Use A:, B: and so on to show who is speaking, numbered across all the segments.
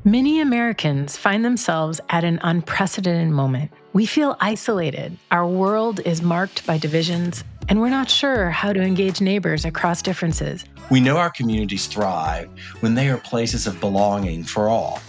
A: Many Americans find themselves at an unprecedented moment. We feel isolated. Our world is marked by divisions, and we're not sure how to engage neighbors across differences.
B: We know our communities thrive when they are places of belonging for all.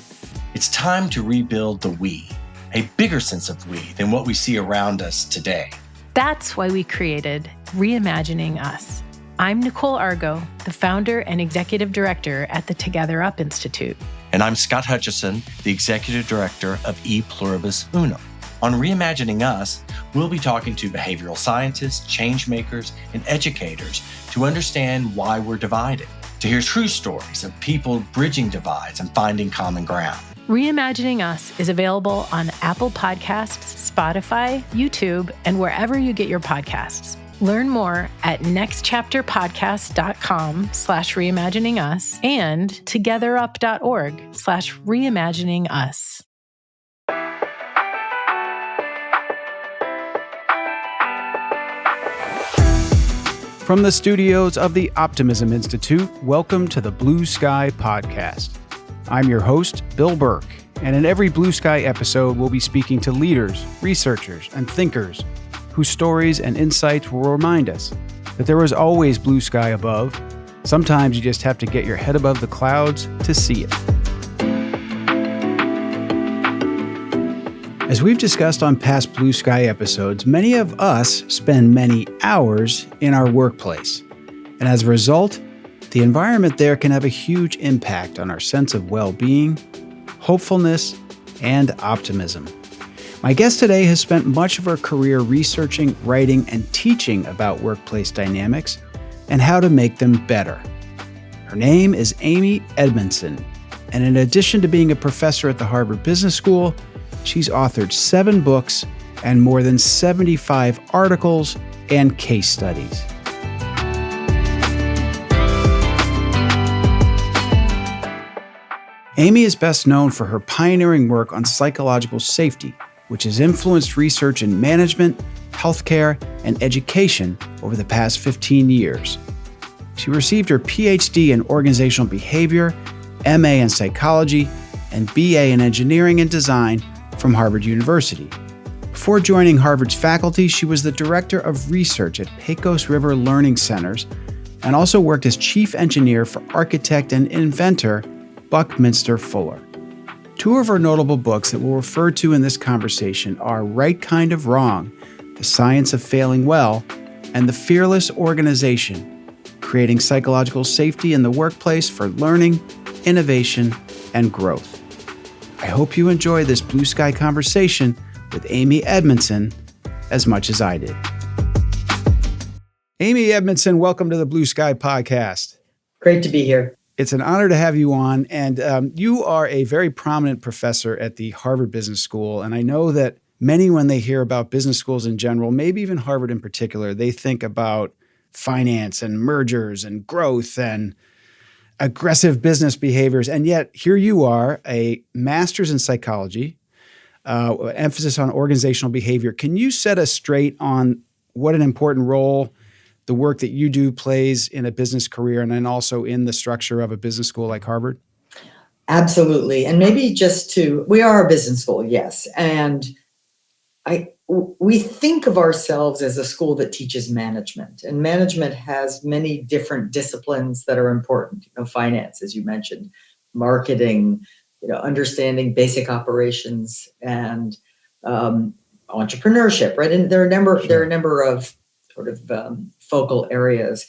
B: It's time to rebuild the we, a bigger sense of we than what we see around us today.
A: That's why we created Reimagining Us. I'm Nicole Argo, the founder and executive director at the Together Up Institute.
B: And I'm Scott Hutchison, the executive director of E Pluribus Unum. On Reimagining Us, we'll be talking to behavioral scientists, change makers, and educators to understand why we're divided, to hear true stories of people bridging divides and finding common ground.
A: Reimagining Us is available on Apple Podcasts, Spotify, YouTube, and wherever you get your podcasts. Learn more at nextchapterpodcast.com/reimaginingus and togetherup.org/reimaginingus.
C: From the studios of the Optimism Institute, welcome to the Blue Sky Podcast. I'm your host, Bill Burke, and in every Blue Sky episode, we'll be speaking to leaders, researchers, and thinkers whose stories and insights will remind us that there is always blue sky above. Sometimes you just have to get your head above the clouds to see it. As we've discussed on past Blue Sky episodes, many of us spend many hours in our workplace. And as a result, the environment there can have a huge impact on our sense of well-being, hopefulness, and optimism. My guest today has spent much of her career researching, writing, and teaching about workplace dynamics and how to make them better. Her name is Amy Edmondson, and in addition to being a professor at the Harvard Business School, she's authored 7 books and more than 75 articles and case studies. Amy is best known for her pioneering work on psychological safety, which has influenced research in management, healthcare, and education over the past 15 years. She received her PhD in organizational behavior, MA in psychology, and BA in engineering and design from Harvard University. Before joining Harvard's faculty, she was the director of research at Pecos River Learning Centers and also worked as chief engineer for architect and inventor Buckminster Fuller. 2 of her notable books that we'll refer to in this conversation are Right Kind of Wrong, The Science of Failing Well, and The Fearless Organization, Creating Psychological Safety in the Workplace for Learning, Innovation, and Growth. I hope you enjoy this Blue Sky conversation with Amy Edmondson as much as I did. Amy Edmondson, welcome to the Blue Sky Podcast.
D: Great to be here.
C: It's an honor to have you on, and you are a very prominent professor at the Harvard Business School, and I know that many, when they hear about business schools in general, maybe even Harvard in particular, they think about finance and mergers and growth and aggressive business behaviors, and yet here you are, a master's in psychology, emphasis on organizational behavior. Can you set us straight on what an important role the work that you do plays in a business career and then also in the structure of a business school like Harvard?
D: Absolutely. And maybe we are a business school, yes. And we think of ourselves as a school that teaches management, and management has many different disciplines that are important. Finance, as you mentioned, marketing, understanding basic operations, and entrepreneurship, right? And there are a number of sort of focal areas.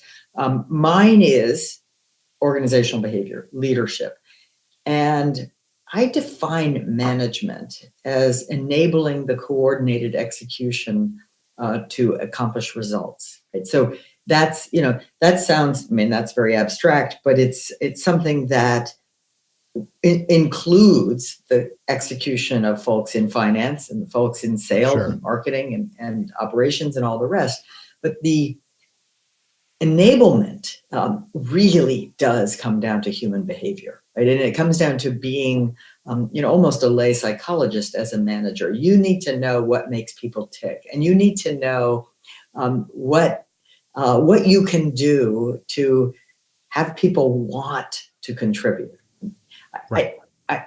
D: Mine is organizational behavior, leadership. And I define management as enabling the coordinated execution to accomplish results. Right? So that's that's very abstract, but it's something that includes the execution of folks in finance and folks in sales and marketing and operations and all the rest. But the enablement really does come down to human behavior, right? And it comes down to being, almost a lay psychologist as a manager. You need to know what makes people tick, and you need to know what you can do to have people want to contribute. Right.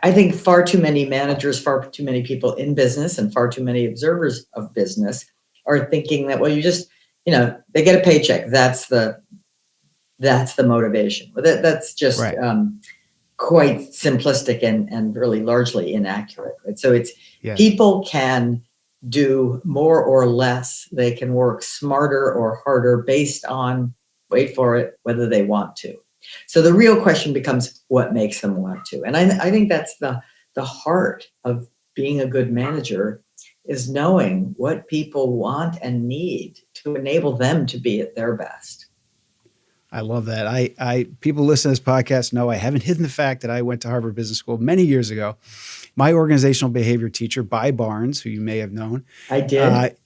D: I think far too many managers, far too many people in business, and far too many observers of business are thinking that, well, you just, they get a paycheck. That's the motivation. Well, that's just
C: Right.
D: Quite simplistic and really largely inaccurate. Right? So it's
C: Yes.
D: people can do more or less. They can work smarter or harder based on, wait for it, whether they want to. So the real question becomes what makes them want to. And I think that's the heart of being a good manager, is knowing what people want and need to enable them to be at their best.
C: I love that. I people listen to this podcast know I haven't hidden the fact that I went to Harvard Business School many years ago. My organizational behavior teacher, By Barnes, who you may have known,
D: I did.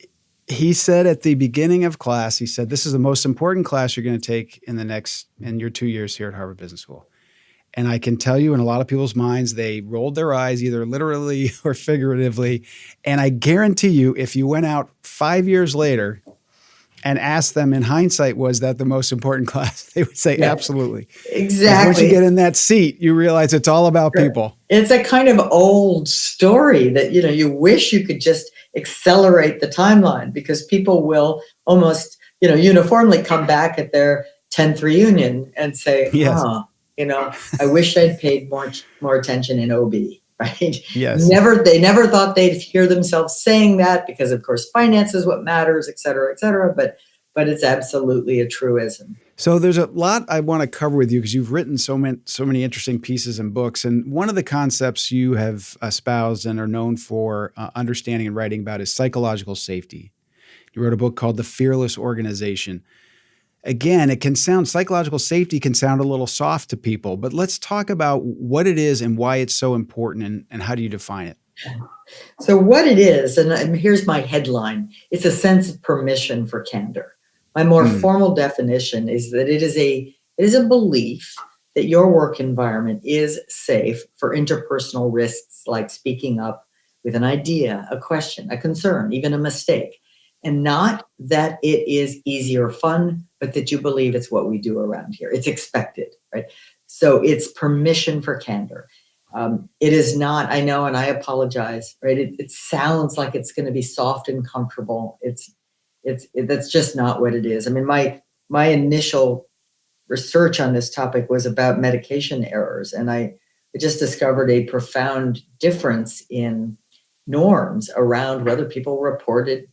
C: He said at the beginning of class, he said, this is the most important class you're going to take in your 2 years here at Harvard Business School. And I can tell you, in a lot of people's minds, they rolled their eyes either literally or figuratively. And I guarantee you, if you went out 5 years later and asked them in hindsight, was that the most important class? They would say, absolutely.
D: Exactly.
C: Once you get in that seat, you realize it's all about people.
D: It's a kind of old story that, you wish you could just accelerate the timeline, because people will almost, uniformly come back at their 10th reunion and say,
C: yes.
D: I wish I'd paid more attention in OB, right?
C: Yes.
D: They never thought they'd hear themselves saying that, because of course finance is what matters, et cetera, but it's absolutely a truism.
C: So there's a lot I want to cover with you, because you've written so many interesting pieces and books. And one of the concepts you have espoused and are known for understanding and writing about is psychological safety. You wrote a book called The Fearless Organization. Again, psychological safety can sound a little soft to people, but let's talk about what it is and why it's so important, and how do you define it?
D: So what it is, and here's my headline, it's a sense of permission for candor. My more formal definition is that it is a belief that your work environment is safe for interpersonal risks, like speaking up with an idea, a question, a concern, even a mistake, and not that it is easy or fun, but that you believe it's what we do around here. It's expected, right? So it's permission for candor. It is not, I know, and I apologize, right? It sounds like it's going to be soft and comfortable. That's just not what it is. I mean, my initial research on this topic was about medication errors, and I just discovered a profound difference in norms around whether people reported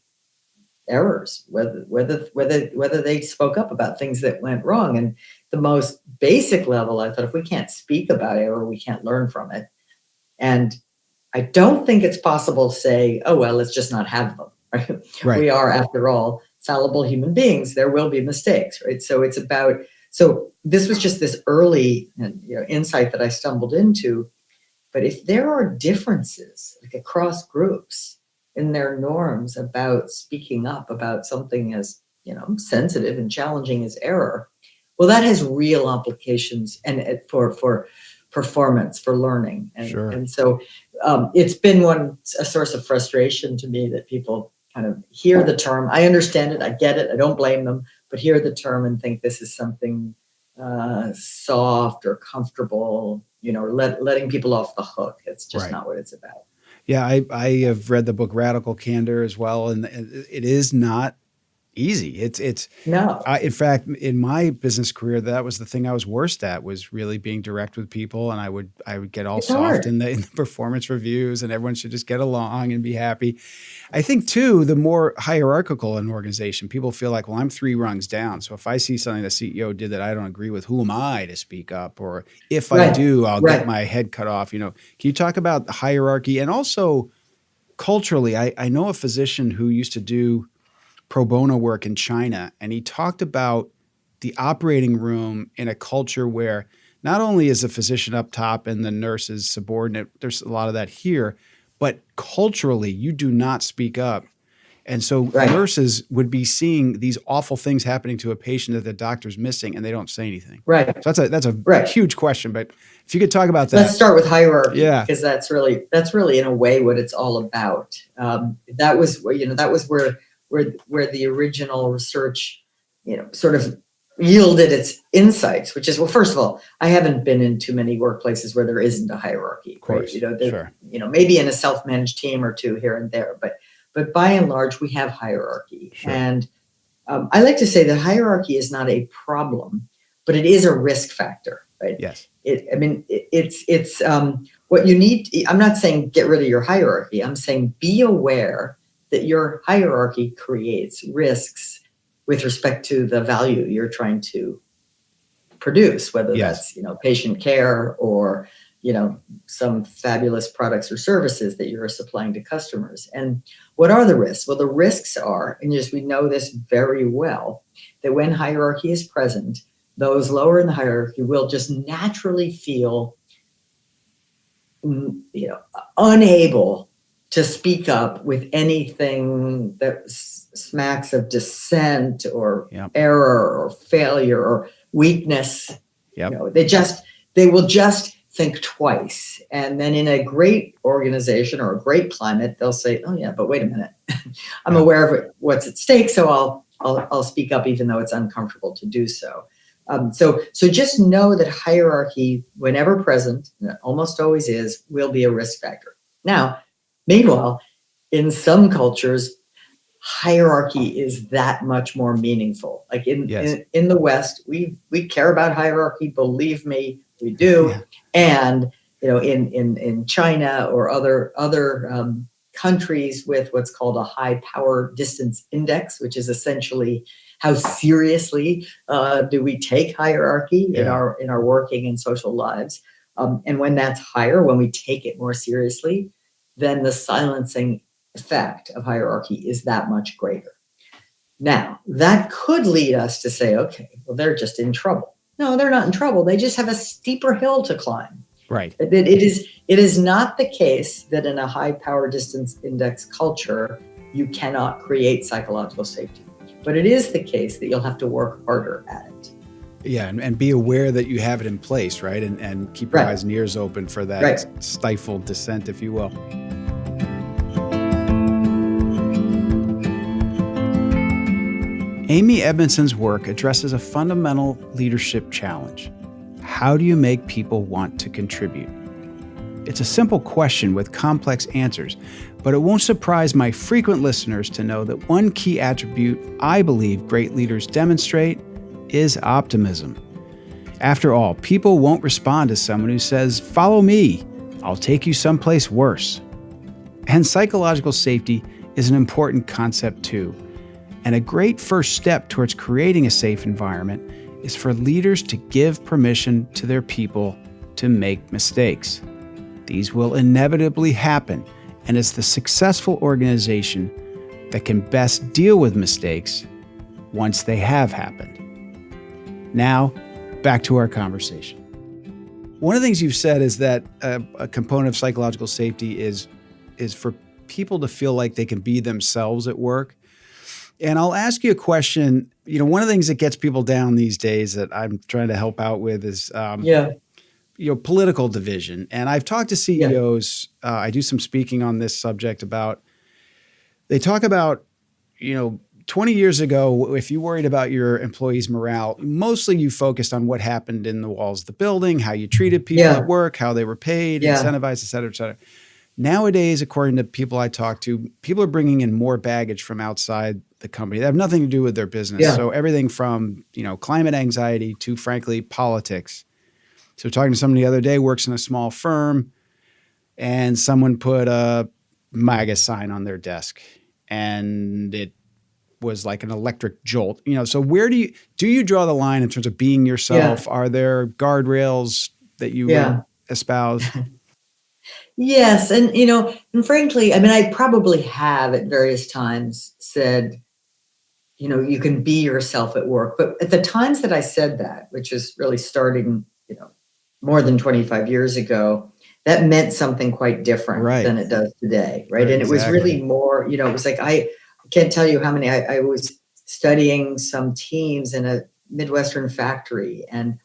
D: errors, whether they spoke up about things that went wrong. And the most basic level, I thought, if we can't speak about error, we can't learn from it. And I don't think it's possible to say, oh, well, let's just not have them. Right. We are, after all, fallible human beings. There will be mistakes, right? So this was just this early insight that I stumbled into. But if there are differences, like across groups, in their norms about speaking up about something as sensitive and challenging as error, well, that has real implications and for performance, for learning, and
C: sure.
D: And so it's been a source of frustration to me that people kind of hear the term. I understand it, I get it, I don't blame them, but hear the term and think this is something soft or comfortable, letting people off the hook. It's just not what it's about.
C: Yeah, I have read the book Radical Candor as well, and it is not easy. It's
D: no.
C: In fact, in my business career, that was the thing I was worst at, was really being direct with people, and I would get all soft in the performance reviews, and everyone should just get along and be happy. I think too, the more hierarchical an organization, people feel like, well, I'm 3 rungs down, so if I see something the CEO did that I don't agree with, who am I to speak up? Or if I do, I'll get my head cut off. Can you talk about the hierarchy? And also culturally, I know a physician who used to do pro bono work in China, and he talked about the operating room in a culture where not only is the physician up top and the nurse is subordinate, there's a lot of that here, but culturally you do not speak up. And so nurses would be seeing these awful things happening to a patient that the doctor's missing, and they don't say anything.
D: Right.
C: So that's a huge question, but if you could talk about that.
D: Let's start with hierarchy, because that's really in a way what it's all about. That was where the original research, sort of yielded its insights, which is, well, first of all, I haven't been in too many workplaces where there isn't a hierarchy.
C: Of course,
D: right?
C: sure.
D: Maybe in a self-managed team or two here and there, but by and large, we have hierarchy.
C: Sure.
D: And I like to say that hierarchy is not a problem, but it is a risk factor, right?
C: Yes.
D: It's what you need. I'm not saying get rid of your hierarchy. I'm saying be aware that your hierarchy creates risks with respect to the value you're trying to produce, whether that's, patient care or, some fabulous products or services that you're supplying to customers. And what are the risks? Well, the risks are, and we know this very well, that when hierarchy is present, those lower in the hierarchy will just naturally feel, unable to speak up with anything that smacks of dissent or error or failure or weakness.
C: Yep.
D: They will just think twice. And then in a great organization or a great climate, they'll say, oh yeah, but wait a minute. I'm aware of what's at stake, so I'll speak up even though it's uncomfortable to do so. So just know that hierarchy, whenever present, and it almost always is, will be a risk factor. Now, meanwhile, in some cultures, hierarchy is that much more meaningful. Like in the West, we care about hierarchy. Believe me, we do. Yeah. And in China or other countries with what's called a high power distance index, which is essentially how seriously do we take hierarchy in our working and social lives. And when that's higher, when we take it more seriously, then the silencing effect of hierarchy is that much greater. Now, that could lead us to say, okay, well, they're just in trouble. No, they're not in trouble. They just have a steeper hill to climb.
C: Right.
D: It is not the case that in a high power distance index culture, you cannot create psychological safety. But it is the case that you'll have to work harder at it.
C: Yeah, and be aware that you have it in place, right? And keep your eyes and ears open for that stifled dissent, if you will. Amy Edmondson's work addresses a fundamental leadership challenge. How do you make people want to contribute? It's a simple question with complex answers, but it won't surprise my frequent listeners to know that one key attribute I believe great leaders demonstrate is optimism. After all, people won't respond to someone who says, "Follow me, I'll take you someplace worse." And psychological safety is an important concept too. And a great first step towards creating a safe environment is for leaders to give permission to their people to make mistakes. These will inevitably happen, and it's the successful organization that can best deal with mistakes once they have happened. Now, back to our conversation. One of the things you've said is that a component of psychological safety is for people to feel like they can be themselves at work. And I'll ask you a question. One of the things that gets people down these days that I'm trying to help out with is political division. And I've talked to CEOs. I do some speaking on this subject they talk about, 20 years ago, if you worried about your employees' morale, mostly you focused on what happened in the walls of the building, how you treated people at work, how they were paid, incentivized, et cetera, et cetera. Nowadays, according to people I talk to, people are bringing in more baggage from outside the company. They have nothing to do with their business. Yeah. So everything from, climate anxiety to, frankly, politics. So talking to someone the other day, works in a small firm, and someone put a MAGA sign on their desk, and it was like an electric jolt. So where do you draw the line in terms of being yourself? Yeah. Are there guardrails that you would espouse?
D: Yes. And frankly, I probably have at various times said, you can be yourself at work. But at the times that I said that, which is really starting, more than 25 years ago, that meant something quite different than it does today. Right. And it was really more, it was like, I can't tell you how many, I was studying some teams in a Midwestern factory, and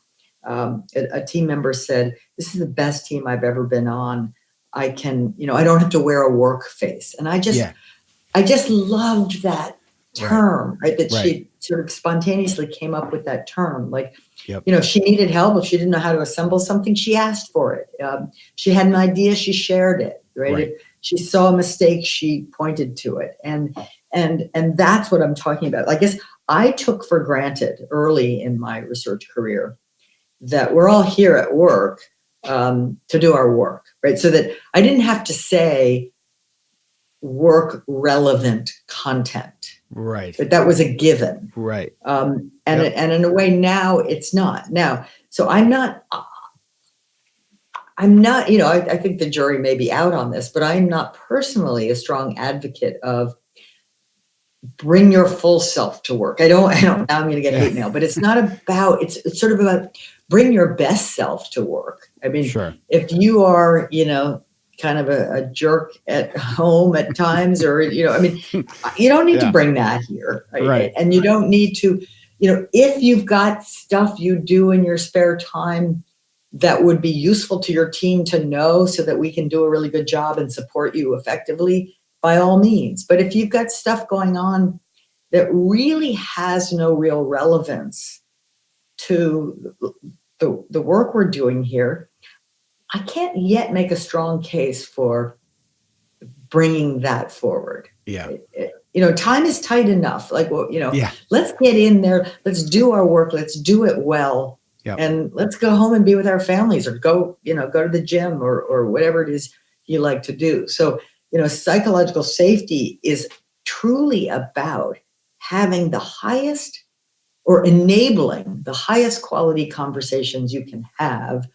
D: a team member said, "This is the best team I've ever been on. I can, I don't have to wear a work face." And I just loved that term, right? That
C: Right.
D: she sort of spontaneously came up with that term. Like,
C: Yep.
D: if she needed help, if she didn't know how to assemble something, she asked for it. She had an idea, she shared it, right?
C: Right.
D: If she saw a mistake, she pointed to it. And that's what I'm talking about. I guess I took for granted early in my research career that we're all here at work to do our work, right? So that I didn't have to say work relevant content.
C: Right.
D: But that was a given.
C: Right.
D: And in a way now it's not. Now, so I'm not, I think the jury may be out on this, but I'm not personally a strong advocate of bring your full self to work. I don't, now I'm going to get hate mail, but it's not about, it's sort of about bring your best self to work. I mean,
C: Sure.
D: if you are, kind of a jerk at home at times, or, you don't need to bring that here.
C: Right.
D: And you don't need to, if you've got stuff you do in your spare time that would be useful to your team to know so that we can do a really good job and support you effectively, by all means. But if you've got stuff going on that really has no real relevance to the work we're doing here, I can't yet make a strong case for bringing that forward.
C: Yeah.
D: Time is tight enough. Like,
C: Yeah.
D: let's get in there. Let's do our work. Let's do it well.
C: Yep.
D: And let's go home and be with our families, or go to the gym, or whatever it is you like to do. So, psychological safety is truly about having the highest, or enabling the highest quality conversations you can have,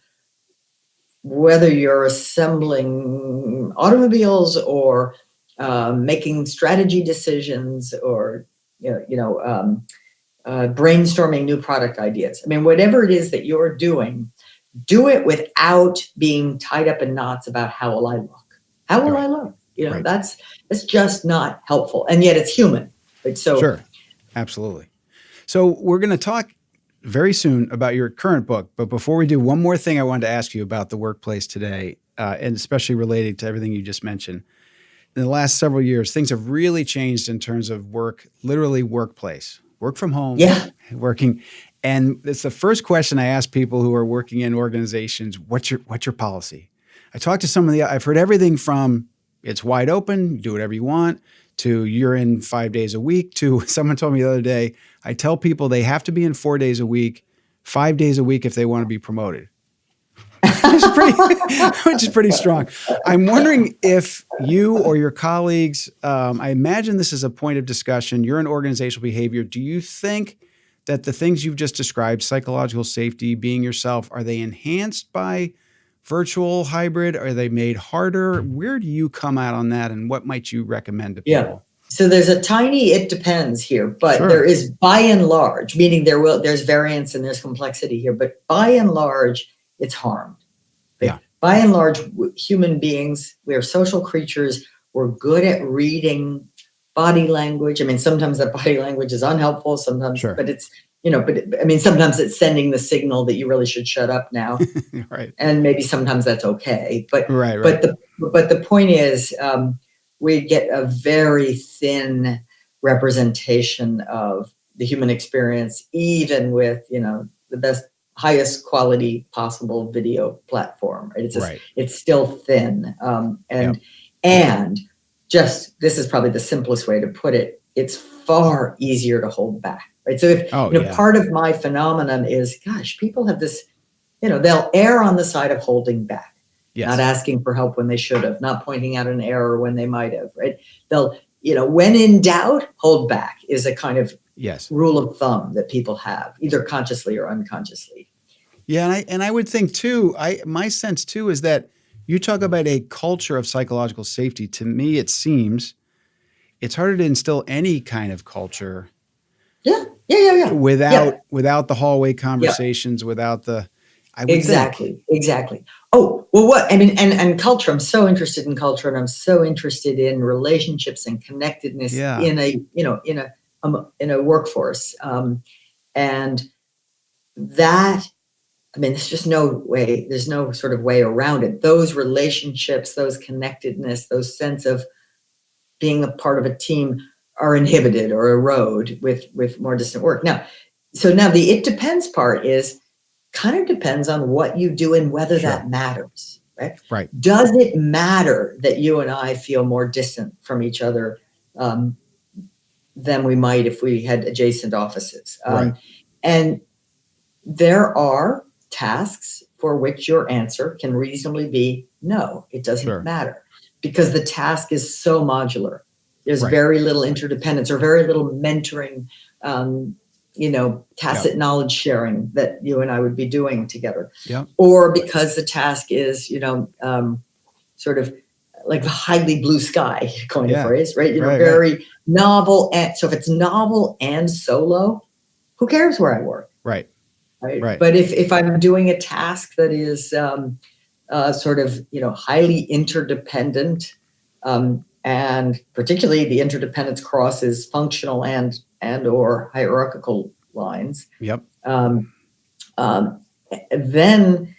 D: whether you're assembling automobiles or making strategy decisions, or brainstorming new product ideas. I mean, whatever it is that you're doing, do it without being tied up in knots about how will I look? How will I look?
C: Right.
D: That's just not helpful, and yet it's human. Right? So
C: sure, absolutely. So we're going to talk very soon about your current book. But before we do, one more thing I wanted to ask you about the workplace today, and especially related to everything you just mentioned. In the last several years, things have really changed in terms of work, literally workplace, work from home, working. And it's the first question I ask people who are working in organizations: what's your policy? I talked to some of I've heard everything from it's wide open, do whatever you want, to you're in 5 days a week, to someone told me the other day, I tell people they have to be in 4 days a week, 5 days a week if they want to be promoted. Which is pretty strong. I'm wondering if you or your colleagues, I imagine this is a point of discussion. You're in organizational behavior. Do you think that the things you've just described, psychological safety, being yourself, are they enhanced by virtual, hybrid? Are they made harder? Where do you come out on that, and what might you recommend to people?
D: Yeah. So there's a tiny it depends here, but
C: Sure.
D: There is, by and large, meaning there's variance and there's complexity here, but by and large, it's harmed.
C: Yeah.
D: By and large, human beings, we are social creatures. We're good at reading body language. I mean, sometimes that body language is unhelpful, sometimes,
C: Sure.
D: but it's, sometimes it's sending the signal that you really should shut up now.
C: Right.
D: And maybe sometimes that's okay. But,
C: Right.
D: but the point is, we get a very thin representation of the human experience, even with, the best, highest quality possible video platform. Right? It's still thin. And just, this is probably the simplest way to put it, it's far easier to hold back. Right. So if part of my phenomenon is, gosh, people have this, they'll err on the side of holding back. Yes. Not asking for help when they should have, not pointing out an error when they might have, right? They'll, when in doubt, hold back is a kind of rule of thumb that people have, either consciously or unconsciously.
C: Yeah, and I would think too, my sense too is that you talk about a culture of psychological safety. To me, it seems it's harder to instill any kind of culture.
D: Yeah.
C: Without the hallway conversations, without the
D: Exactly. Oh, well, what I mean, and culture. I'm so interested in culture, and I'm so interested in relationships and connectedness in a workforce. And that, I mean, there's just no way. There's no sort of way around it. Those relationships, those connectedness, those sense of being a part of a team are inhibited or erode with more distant work. Now the it depends part is kind of depends on what you do and whether that matters, right?
C: Right.
D: Does it matter that you and I feel more distant from each other than we might if we had adjacent offices?
C: Right.
D: And there are tasks for which your answer can reasonably be no, it doesn't matter, because the task is so modular. There's very little interdependence or very little mentoring, tacit knowledge sharing that you and I would be doing together. Or because the task is, sort of like the highly blue sky kind of phrase, right? Very novel. And so if it's novel and solo, who cares where I work?
C: Right.
D: But if I'm doing a task that is sort of, highly interdependent, and particularly the interdependence crosses functional and or hierarchical lines, then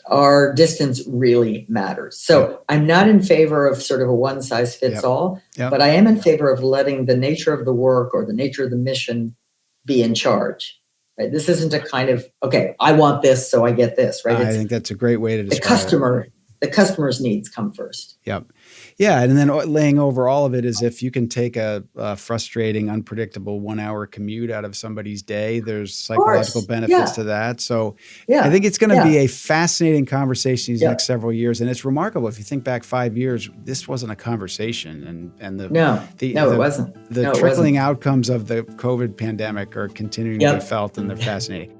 D: our distance really matters. So I'm not in favor of sort of a one size fits all, but I am in favor of letting the nature of the work or the nature of the mission be in charge. Right? This isn't a kind of, okay, I want this, so I get this, right?
C: I think that's a great way to describe
D: the customer's needs come first.
C: Yeah. And then laying over all of it is if you can take a frustrating, unpredictable 1 hour commute out of somebody's day, there's psychological benefits to that. So I think it's going to be a fascinating conversation these next several years. And it's remarkable. If you think back 5 years, this wasn't a conversation. And
D: it wasn't.
C: The trickling outcomes of the COVID pandemic are continuing to be felt, and they're fascinating.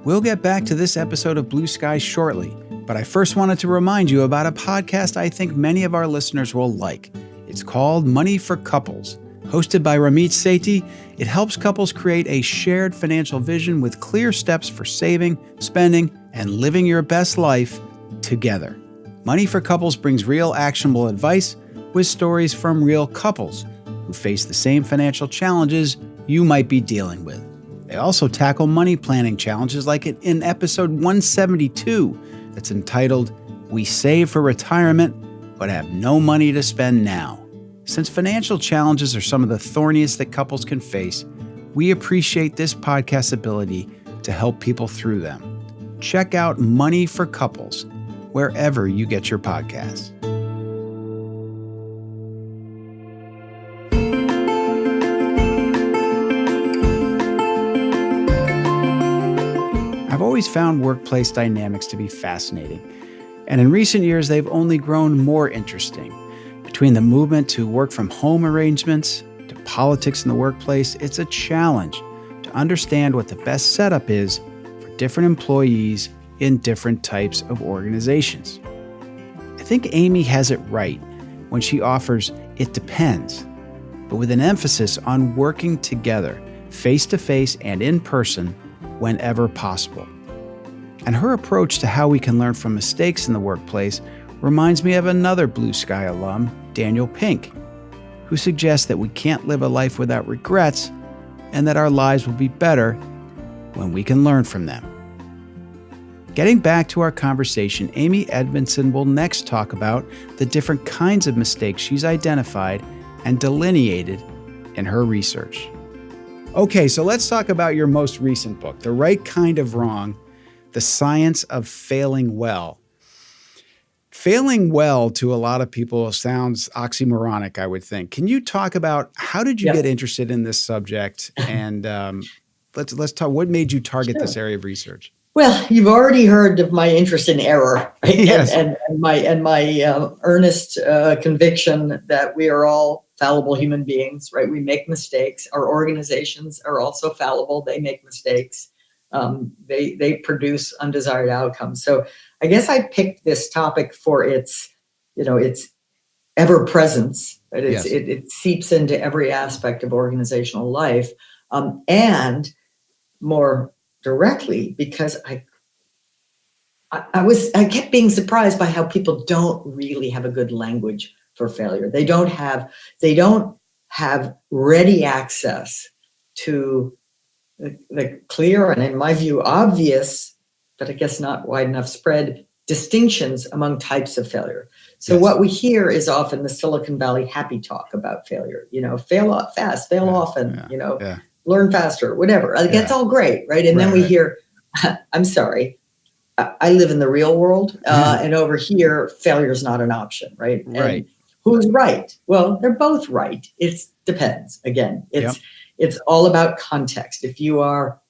C: We'll get back to this episode of Blue Sky shortly, but I first wanted to remind you about a podcast I think many of our listeners will like. It's called Money for Couples. Hosted by Ramit Sethi, it helps couples create a shared financial vision with clear steps for saving, spending, and living your best life together. Money for Couples brings real actionable advice with stories from real couples who face the same financial challenges you might be dealing with. They also tackle money planning challenges like in episode 172 that's entitled, We Save for Retirement, but Have No Money to Spend Now. Since financial challenges are some of the thorniest that couples can face, we appreciate this podcast's ability to help people through them. Check out Money for Couples wherever you get your podcasts. I've always found workplace dynamics to be fascinating, and in recent years they've only grown more interesting. Between the movement to work from home arrangements to politics in the workplace, it's a challenge to understand what the best setup is for different employees in different types of organizations. I think Amy has it right when she offers it depends, but with an emphasis on working together, face-to-face and in person, whenever possible. And her approach to how we can learn from mistakes in the workplace reminds me of another Blue Sky alum, Daniel Pink, who suggests that we can't live a life without regrets and that our lives will be better when we can learn from them. Getting back to our conversation, Amy Edmondson will next talk about the different kinds of mistakes she's identified and delineated in her research. Okay, so let's talk about your most recent book, The Right Kind of Wrong, The Science of Failing Well. Failing well to a lot of people sounds oxymoronic, I would think. Can you talk about how did you get interested in this subject? And let's talk, what made you target this area of research?
D: Well, you've already heard of my interest in error, right?
C: Yes.
D: and my earnest conviction that we are all fallible human beings, right? We make mistakes. Our organizations are also fallible. They make mistakes. They produce undesired outcomes. So I guess I picked this topic for its ever presence. Right? It seeps into every aspect of organizational life, and more directly because I kept being surprised by how people don't really have a good language for failure. They don't have ready access to the clear and, in my view, obvious, but I guess not wide enough spread distinctions among types of failure. So
C: Yes.
D: what we hear is often the Silicon Valley happy talk about failure. Fail fast, fail often. Learn faster, whatever. Like, that's all great, right? And then we hear, I'm sorry, I live in the real world, and over here, failure is not an option, right?
C: Right.
D: And who's right? Well, they're both right. It depends. Again, it's all about context. If you are,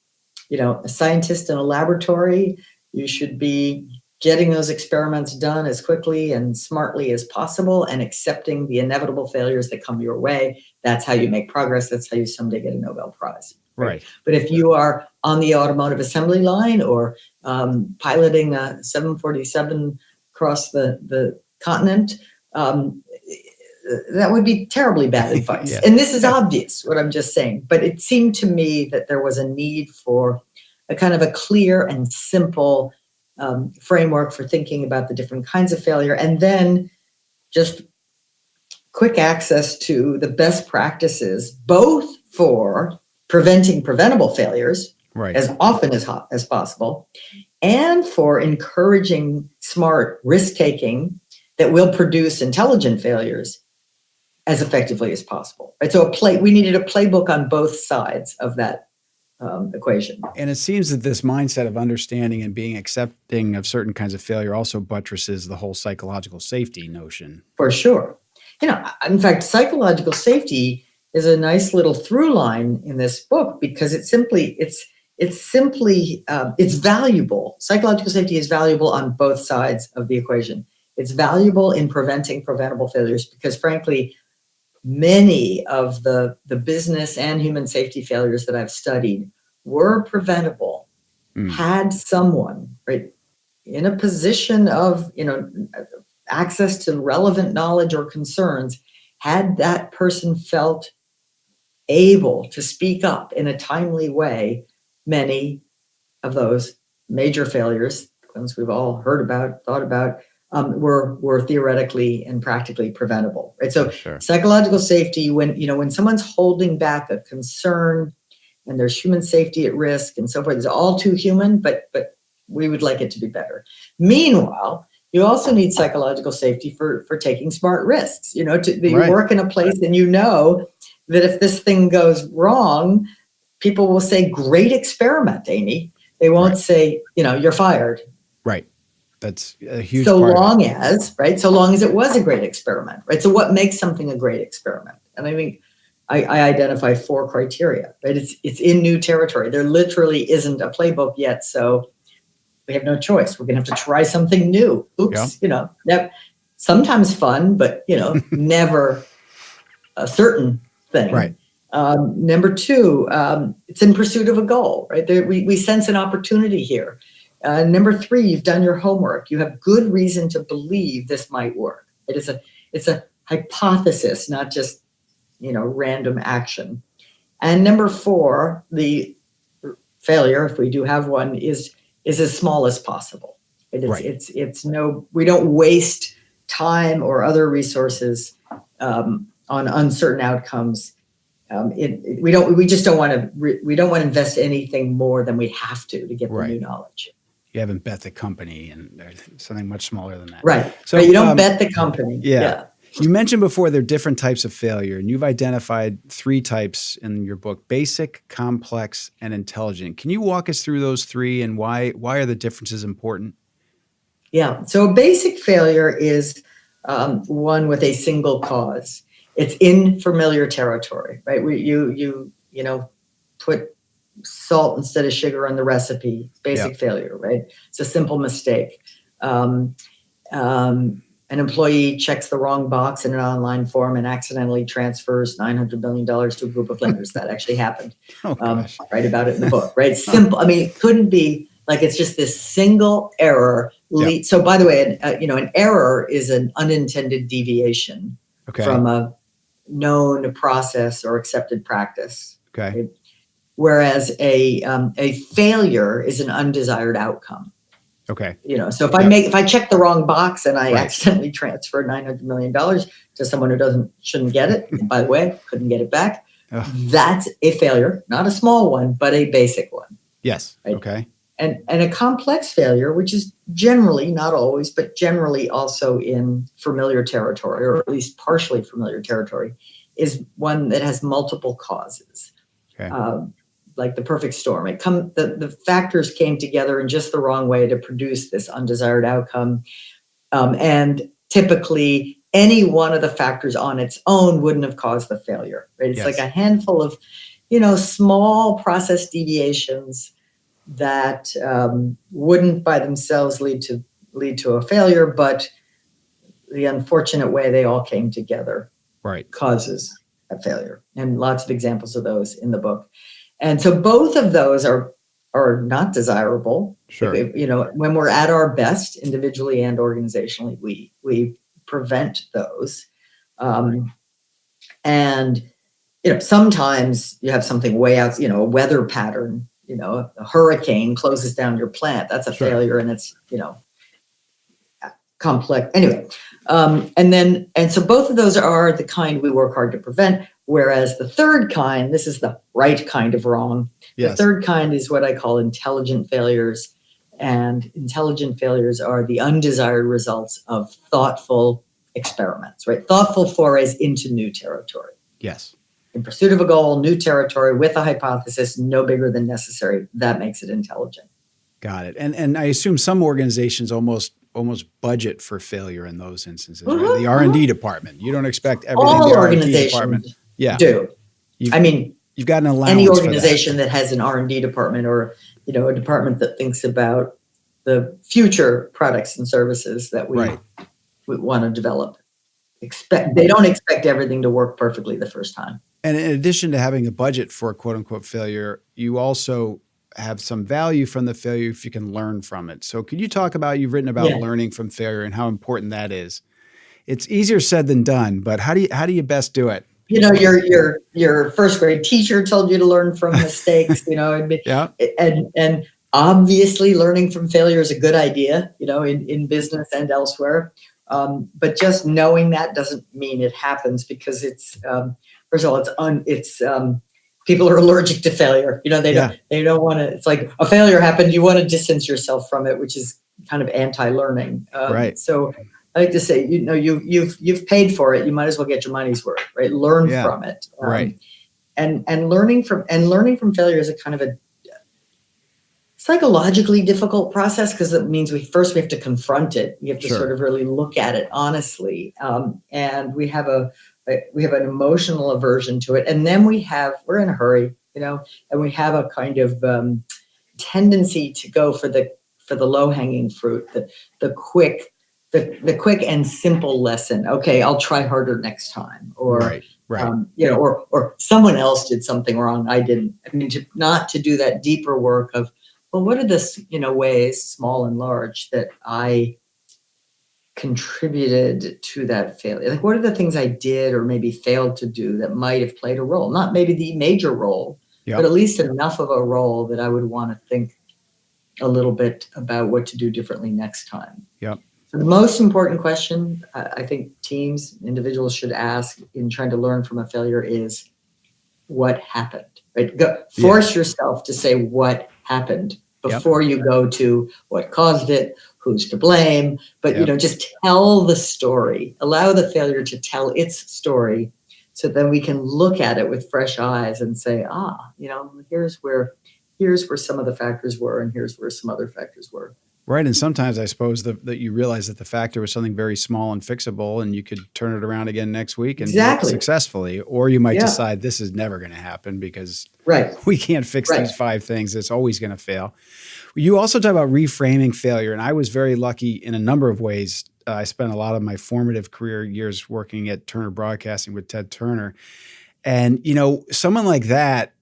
D: a scientist in a laboratory, you should be getting those experiments done as quickly and smartly as possible and accepting the inevitable failures that come your way. That's how you make progress. That's how you someday get a Nobel Prize.
C: Right.
D: But if you are on the automotive assembly line or piloting a 747 across the continent, that would be terribly bad advice.
C: Yes.
D: And this is obvious, what I'm just saying. But it seemed to me that there was a need for a kind of a clear and simple framework for thinking about the different kinds of failure, and then just quick access to the best practices, both for preventing preventable failures as often as possible, and for encouraging smart risk-taking that will produce intelligent failures as effectively as possible. Right? So we needed a playbook on both sides of that equation.
C: And it seems that this mindset of understanding and being accepting of certain kinds of failure also buttresses the whole psychological safety notion.
D: For sure. In fact, psychological safety is a nice little through line in this book because it's valuable. Psychological safety is valuable on both sides of the equation. It's valuable in preventing preventable failures because, frankly, many of the business and human safety failures that I've studied were preventable had someone in a position of access to relevant knowledge or concerns, had that person felt able to speak up in a timely way. Many of those major failures, ones we've all heard about, thought about, were theoretically and practically preventable. Right. So psychological safety, when someone's holding back a concern and there's human safety at risk and so forth, it's all too human, but we would like it to be better. Meanwhile, you also need psychological safety for taking smart risks. You work in a place and that if this thing goes wrong, people will say, "Great experiment, Amy." They won't say, "You're fired." Right.
C: That's a huge
D: so
C: part.
D: long as it was a great experiment, right? So what makes something a great experiment? And I think I identify 4 criteria, right? It's in new territory. There literally isn't a playbook yet, so we have no choice. We're going to have to try something new. Oops, sometimes fun, but never a certain thing.
C: Right.
D: Number 2, it's in pursuit of a goal, right? We sense an opportunity here. Number 3, you've done your homework. You have good reason to believe this might work. It's a hypothesis, not just random action. And number 4, the failure, if we do have one, is as small as possible. We don't waste time or other resources on uncertain outcomes. We don't want to invest anything more than we have to get the new knowledge.
C: You haven't bet the company and something much smaller than that.
D: Right. So you don't bet the company.
C: Yeah. You mentioned before there are different types of failure, and you've identified 3 types in your book: basic, complex, and intelligent. Can you walk us through those 3 and why are the differences important?
D: Yeah. So a basic failure is one with a single cause. It's in familiar territory, right? You put salt instead of sugar on the recipe. Basic failure, right? It's a simple mistake. An employee checks the wrong box in an online form and accidentally transfers $900 million to a group of lenders. That actually happened. Write about it in the book, right? Simple. I mean, it couldn't be like it's just this single error. So by the way, an error is an unintended deviation from a known process or accepted practice.
C: Okay.
D: Right? Whereas a failure is an undesired outcome.
C: Okay.
D: So if I check the wrong box and I accidentally transfer $900 million to someone who shouldn't get it, and by the way, couldn't get it back, that's a failure, not a small one, but a basic one.
C: Yes.
D: Right?
C: Okay.
D: and a complex failure, which is generally, not always, but generally also in familiar territory, or at least partially familiar territory, is one that has multiple causes.
C: Okay.
D: Like the perfect storm. The factors came together in just the wrong way to produce this undesired outcome. And typically, any one of the factors on its own wouldn't have caused the failure, right? It's like a handful of, small process deviations that wouldn't by themselves lead to a failure, but the unfortunate way they all came together causes a failure. And lots of examples of those in the book. And so both of those are not desirable.
C: Sure.
D: When we're at our best, individually and organizationally, we prevent those. And sometimes you have something way out, a weather pattern, a hurricane closes down your plant. That's a failure, and it's, complex. Anyway, and so both of those are the kind we work hard to prevent. Whereas the third kind, this is the right kind of wrong. Yes. The third kind is what I call intelligent failures. And intelligent failures are the undesired results of thoughtful experiments, right? Thoughtful forays into new territory.
C: Yes.
D: In pursuit of a goal, new territory with a hypothesis, no bigger than necessary. That makes it intelligent.
C: Got it. And I assume some organizations almost budget for failure in those instances, right? The R&D department. You don't expect everything
D: all
C: the
D: organizations
C: R&D department
D: do. You've
C: got an allowance.
D: Any organization that has an R&D department, or a department that thinks about the future products and services that we want to develop. They don't expect everything to work perfectly the first time.
C: And in addition to having a budget for quote unquote failure, you also have some value from the failure if you can learn from it. So could you talk about, you've written about learning from failure and how important that is. It's easier said than done, but how do you best do it?
D: Your first grade teacher told you to learn from mistakes, and obviously learning from failure is a good idea, in business and elsewhere. But just knowing that doesn't mean it happens, because it's, first of all, people are allergic to failure. They don't want to, it's like a failure happened. You want to distance yourself from it, which is kind of anti-learning. So I like to say, you've paid for it. You might as well get your money's worth, right? Learn from it. And learning from failure is a kind of a psychologically difficult process, because it means we have to confront it. We have to sort of really look at it honestly. And we have an emotional aversion to it. And then we're in a hurry, and we have a kind of tendency to go for the low hanging fruit, the quick and simple lesson. Okay, I'll try harder next time. Or, or someone else did something wrong, I didn't. I mean, not to do that deeper work of, well, what are the ways, small and large, that I contributed to that failure? Like, what are the things I did or maybe failed to do that might have played a role? Not maybe the major role, but at least enough of a role that I would want to think a little bit about what to do differently next time.
C: Yep.
D: So the most important question I think teams, individuals should ask in trying to learn from a failure is, what happened? Right? Force yourself to say what happened before you go to what caused it, who's to blame, but just tell the story. Allow the failure to tell its story, so then we can look at it with fresh eyes and say, here's where some of the factors were, and here's where some other factors were.
C: Right. And sometimes I suppose that you realize that the factor was something very small and fixable, and you could turn it around again next week and do it successfully. Or you might decide this is never going to happen because we can't fix these 5 things. It's always going to fail. You also talk about reframing failure. And I was very lucky in a number of ways. I spent a lot of my formative career years working at Turner Broadcasting with Ted Turner. And, someone like that,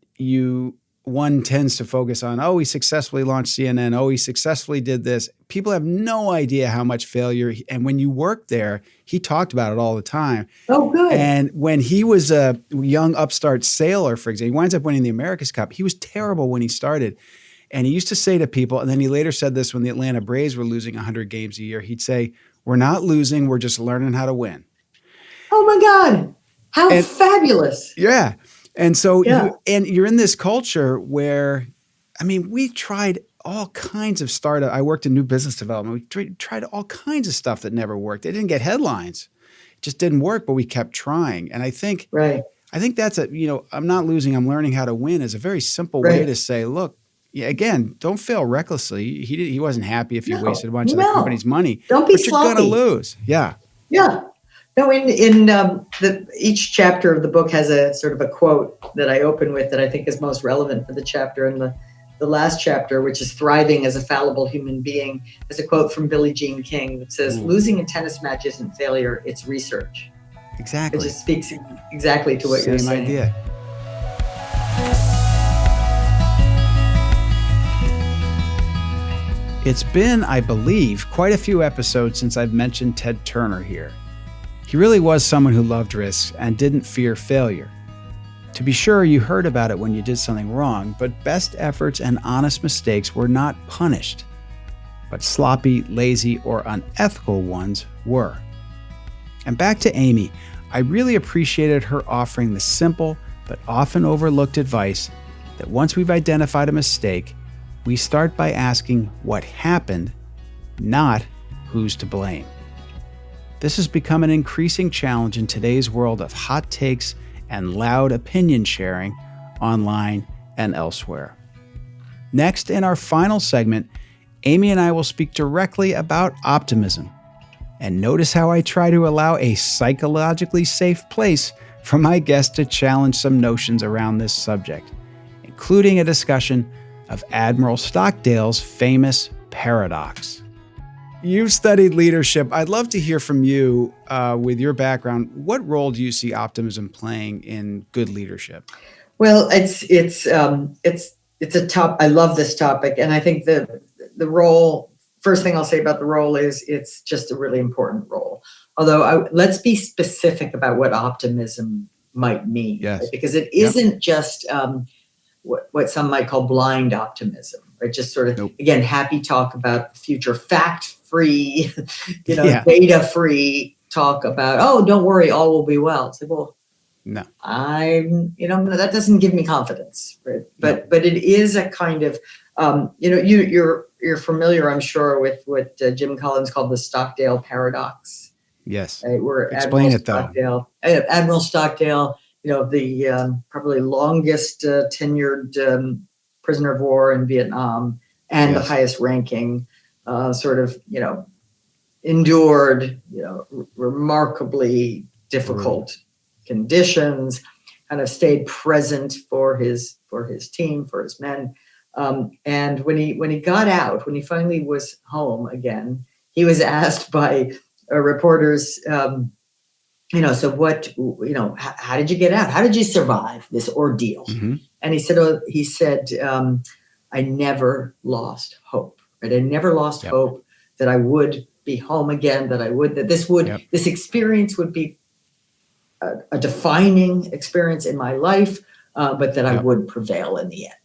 C: one tends to focus on, he successfully launched CNN. He successfully did this. People have no idea how much failure. And when you work there, he talked about it all the time.
D: Oh, good.
C: And when he was a young upstart sailor, for example, he winds up winning the America's Cup. He was terrible when he started. And he used to say to people, and then he later said this when the Atlanta Braves were losing 100 games a year, he'd say, "We're not losing, we're just learning how to win."
D: Oh my God. How fabulous.
C: Yeah. And so you're in this culture where, we tried all kinds of startup. I worked in new business development. We tried all kinds of stuff that never worked. It didn't get headlines. It just didn't work, but we kept trying. And I think that's I'm not losing, I'm learning how to win is a very simple way to say, look, again, don't fail recklessly. He wasn't happy if you wasted a bunch of the company's money.
D: Don't be
C: but
D: sloppy.
C: You're going to lose. Yeah.
D: Yeah. No, each chapter of the book has a sort of a quote that I open with that I think is most relevant for the chapter. And the last chapter, which is Thriving as a Fallible Human Being, is a quote from Billie Jean King that says, losing a tennis match isn't failure, it's research.
C: Exactly.
D: It just speaks exactly to what you're saying.
C: Same idea. It's been, I believe, quite a few episodes since I've mentioned Ted Turner here. He really was someone who loved risks and didn't fear failure. To be sure, you heard about it when you did something wrong, but best efforts and honest mistakes were not punished. But sloppy, lazy, or unethical ones were. And back to Amy, I really appreciated her offering the simple but often overlooked advice that once we've identified a mistake, we start by asking what happened, not who's to blame. This has become an increasing challenge in today's world of hot takes and loud opinion sharing online and elsewhere. Next, in our final segment, Amy and I will speak directly about optimism. And notice how I try to allow a psychologically safe place for my guest to challenge some notions around this subject, including a discussion of Admiral Stockdale's famous paradox. You've studied leadership. I'd love to hear from you with your background. What role do you see optimism playing in good leadership?
D: Well, it's a top. I love this topic, and I think the role. First thing I'll say about the role is it's just a really important role. Although let's be specific about what optimism might mean, right? Because it isn't just what some might call blind optimism, right? Just sort of again, happy talk about the future, fact-free, data-free talk about, oh, don't worry, all will be well. It's like, well,
C: no,
D: that doesn't give me confidence, right? But it is a kind of, you're familiar, I'm sure, with what Jim Collins called the Stockdale paradox.
C: Yes.
D: Right? Where
C: Explain it though.
D: Admiral Stockdale, the probably longest tenured prisoner of war in Vietnam and the highest ranking, endured, remarkably difficult conditions, kind of stayed present for his team, for his men. And when he got out, when he finally was home again, he was asked by reporters, so what, how did you get out? How did you survive this ordeal? Mm-hmm. And he said, I never lost hope, right? I never lost hope that I would be home again, that this experience would be a defining experience in my life, but that I would prevail in the end.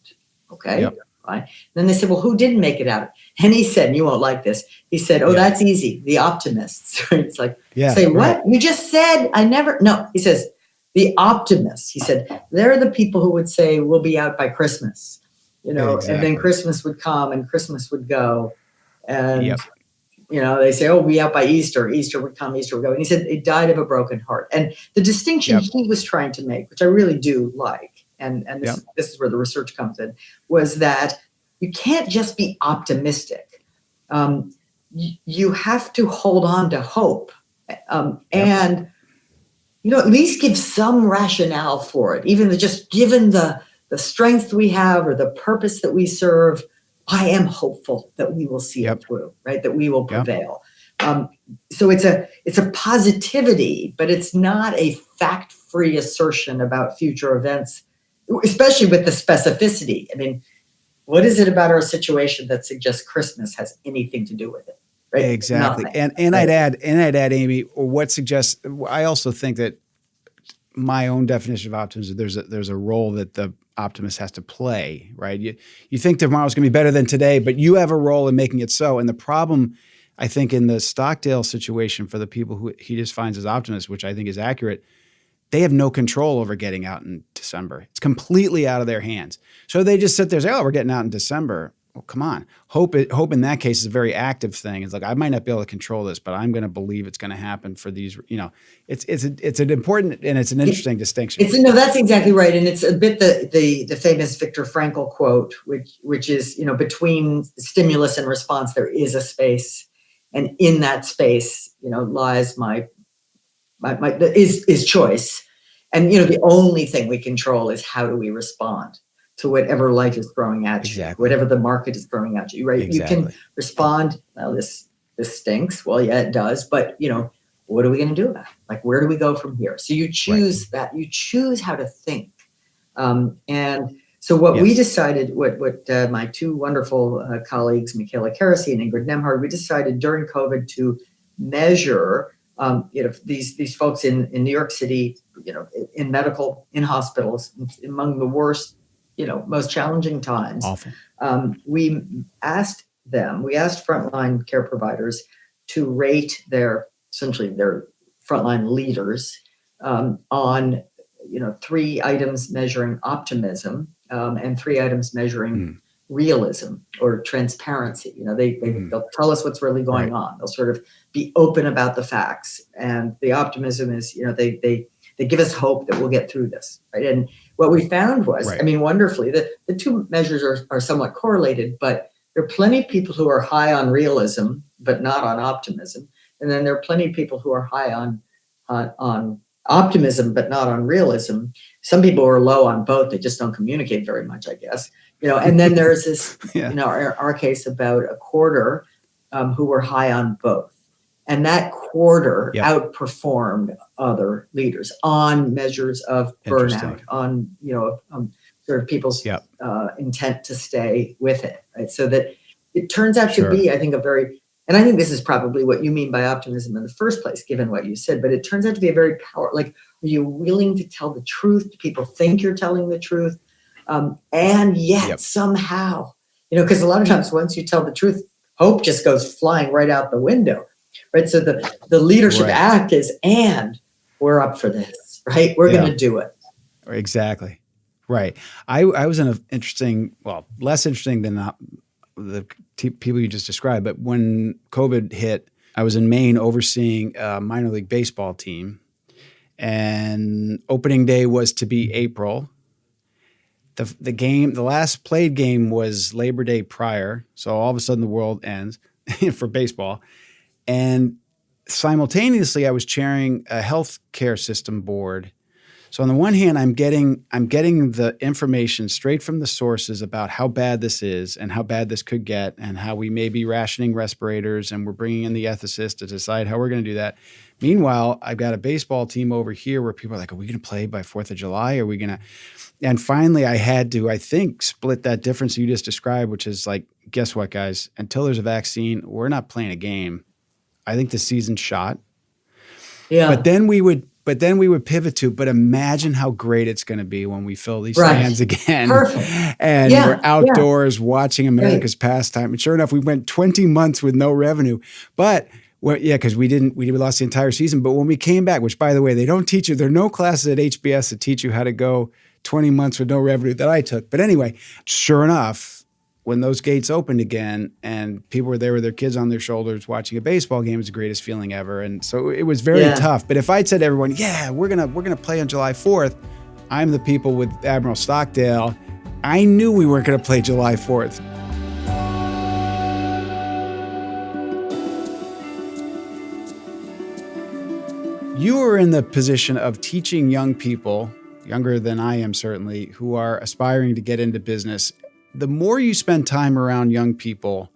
D: Okay. Yep. Right. Then they said, well, who didn't make it out? And he said, and you won't like this. He said, that's easy. The optimists. It's like, say what? You just said I never. No, he says, the optimists. He said, they're the people who would say we'll be out by Christmas, and then Christmas would come and Christmas would go. And, they say, oh, we'll be out by Easter. Easter would come, Easter would go. And he said, it died of a broken heart. And the distinction he was trying to make, which I really do like, and this is where the research comes in, was that you can't just be optimistic. You have to hold on to hope and, at least give some rationale for it, even just given the strength we have or the purpose that we serve. I am hopeful that we will see it through, right? That we will prevail. So it's a positivity, but it's not a fact-free assertion about future events, especially with the specificity. I mean, what is it about our situation that suggests Christmas has anything to do with it? Right?
C: Exactly.
D: Nothing.
C: And I'd add, Amy, what suggests, I also think that my own definition of optimism, there's a role that the optimist has to play, right? You think tomorrow's going to be better than today, but you have a role in making it so. And the problem, I think, in the Stockdale situation for the people who he just finds as optimists, which I think is accurate, they have no control over getting out in December. It's completely out of their hands. So they just sit there and say, oh, we're getting out in December. well, come on. Hope in that case is a very active thing. It's like, I might not be able to control this, but I'm going to believe it's going to happen for these, it's an important and it's an interesting distinction.
D: No, that's exactly right. And it's a bit the famous Viktor Frankl quote, which is, between stimulus and response, there is a space. And in that space, lies my is choice. And, the only thing we control is how do we respond to whatever life is throwing at you,
C: Exactly.
D: whatever the market is throwing at you, right?
C: Exactly.
D: You can respond, well, this stinks. Well, yeah, it does. But, what are we going to do about it? Like, where do we go from here? So you choose that. You choose how to think. And so what we decided, what my two wonderful colleagues, Michaela Karasi and Ingrid Nemhard, we decided during COVID to measure, these folks in New York City, in in hospitals, among the worst, most challenging times.
C: Awful.
D: We asked frontline care providers to rate their frontline leaders on, 3 items measuring optimism and 3 items measuring realism or transparency. They'll tell us what's really going on. They'll sort of be open about the facts. And the optimism is, they give us hope that we'll get through this, right? And what we found was, wonderfully, that the 2 measures are somewhat correlated, but there are plenty of people who are high on realism, but not on optimism. And then there are plenty of people who are high on optimism, but not on realism. Some people are low on both. They just don't communicate very much, I guess. And then there's this, our case, about a quarter who were high on both. And that quarter outperformed other leaders on measures of burnout, on, sort of people's intent to stay with it, right? So that it turns out to be, I think, and I think this is probably what you mean by optimism in the first place, given what you said, but it turns out to be a very are you willing to tell the truth? Do people think you're telling the truth? And yet somehow, because a lot of times once you tell the truth, hope just goes flying right out the window, right? So the leadership act is, and we're up for this, right? We're going to do it.
C: Exactly. Right. I was in less interesting than the people you just described, but when COVID hit, I was in Maine overseeing a minor league baseball team, and opening day was to be April. The last played game was Labor Day prior, so all of a sudden the world ends for baseball. And simultaneously, I was chairing a healthcare system board. So on the one hand, I'm getting the information straight from the sources about how bad this is and how bad this could get and how we may be rationing respirators, and we're bringing in the ethicist to decide how we're going to do that. Meanwhile, I've got a baseball team over here where people are like, are we going to play by 4th of July? Are we going to? And finally, I had to, I think, split that difference you just described, which is like, guess what, guys? Until there's a vaccine, we're not playing a game. I think the season's shot. Yeah. But then we would pivot to, but imagine how great it's going to be when we fill these stands again. Perfect. And we're outdoors watching America's pastime. And sure enough, we went 20 months with no revenue. But because we lost the entire season. But when we came back, which by the way, they don't teach you, there are no classes at HBS that teach you how to go 20 months with no revenue that I took. But anyway, sure enough, when those gates opened again and people were there with their kids on their shoulders watching a baseball game, it was the greatest feeling ever. And so it was very tough. But if I'd said to everyone, we're gonna play on July 4th, I'm the people with Admiral Stockdale, I knew we weren't gonna play July 4th. You are in the position of teaching young people, younger than I am certainly, who are aspiring to get into business. The more you spend time around young people,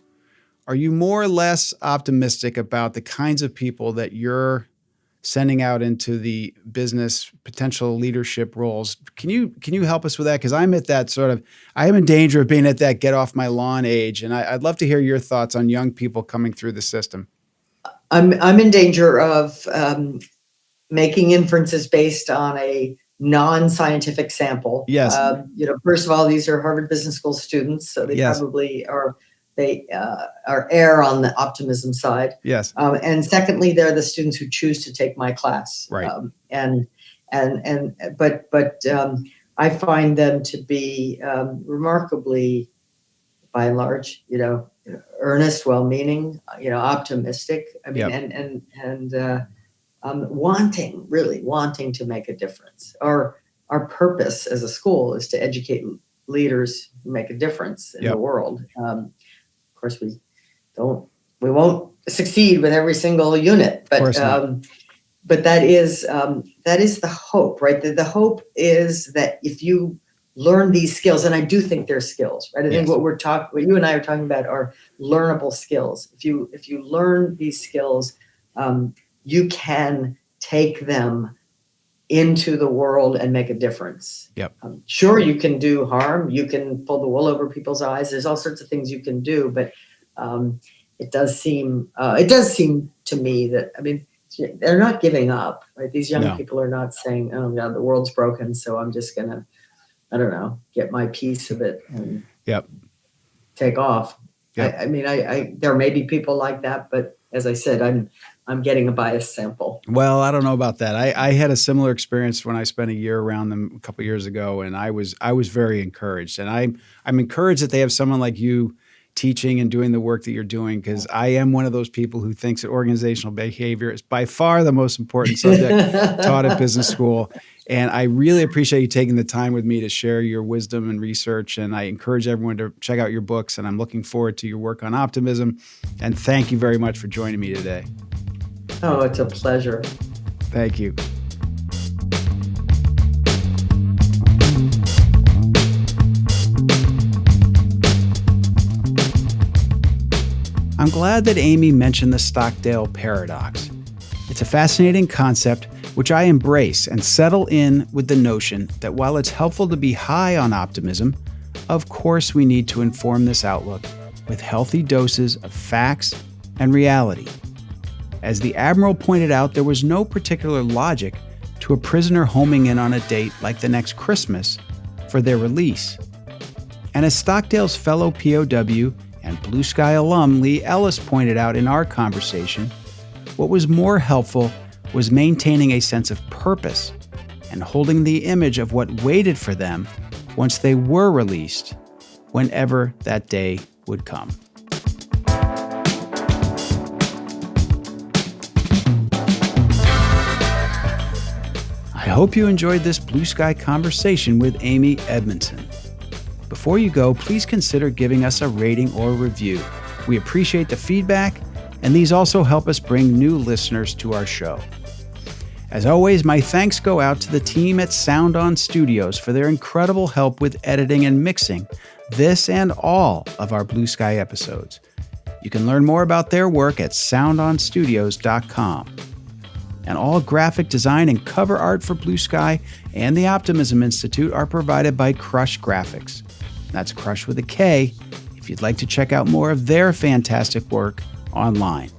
C: are you more or less optimistic about the kinds of people that you're sending out into the business potential leadership roles? Can you help us with that? Because I'm at that I am in danger of being at that get off my lawn age. And I'd love to hear your thoughts on young people coming through the system.
D: I'm in danger of making inferences based on a non-scientific sample.
C: Yes.
D: First of all, these are Harvard Business School students, so they probably are. They are err on the optimism side.
C: Yes.
D: And secondly, they're the students who choose to take my class.
C: Right.
D: But I find them to be remarkably by and large, earnest, well-meaning, optimistic. I mean,
C: Yep.
D: and wanting to make a difference. Our purpose as a school is to educate leaders who make a difference in
C: Yep.
D: the world. Of course, we won't succeed with every single unit, but that is the hope, right? The hope is that if you learn these skills, and I do think they're skills, right? I think what you and I are talking about are learnable skills. If you learn these skills, you can take them into the world and make a difference.
C: Yep.
D: Sure, you can do harm. You can pull the wool over people's eyes. There's all sorts of things you can do, but it does seem to me that, I mean, they're not giving up, right? These young people are not saying, "Oh God, the world's broken, so I'm just gonna, I don't know, get my piece of it and take off."
C: Yep.
D: I mean, there may be people like that, but as I said, I'm getting a biased sample.
C: Well, I don't know about that. I had a similar experience when I spent a year around them a couple of years ago, and I was very encouraged. And I'm encouraged that they have someone like you teaching and doing the work that you're doing, because I am one of those people who thinks that organizational behavior is by far the most important subject taught at business school. And I really appreciate you taking the time with me to share your wisdom and research. And I encourage everyone to check out your books. And I'm looking forward to your work on optimism. And thank you very much for joining me today.
D: Oh, it's a pleasure.
C: Thank you. I'm glad that Amy mentioned the Stockdale paradox. It's a fascinating concept which I embrace and settle in with the notion that while it's helpful to be high on optimism, of course we need to inform this outlook with healthy doses of facts and reality. As the Admiral pointed out, there was no particular logic to a prisoner homing in on a date like the next Christmas for their release. And as Stockdale's fellow POW and Blue Sky alum Lee Ellis pointed out in our conversation, what was more helpful was maintaining a sense of purpose and holding the image of what waited for them once they were released, whenever that day would come. I hope you enjoyed this Blue Sky conversation with Amy Edmondson. Before you go, please consider giving us a rating or review. We appreciate the feedback, and these also help us bring new listeners to our show. As always, my thanks go out to the team at Sound On Studios for their incredible help with editing and mixing this and all of our Blue Sky episodes. You can learn more about their work at soundonstudios.com. And all graphic design and cover art for Blue Sky and the Optimism Institute are provided by Crush Graphics. That's Crush with a K, if you'd like to check out more of their fantastic work online.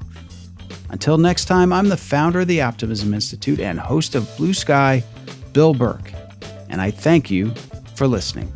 C: Until next time, I'm the founder of the Optimism Institute and host of Blue Sky, Bill Burke, and I thank you for listening.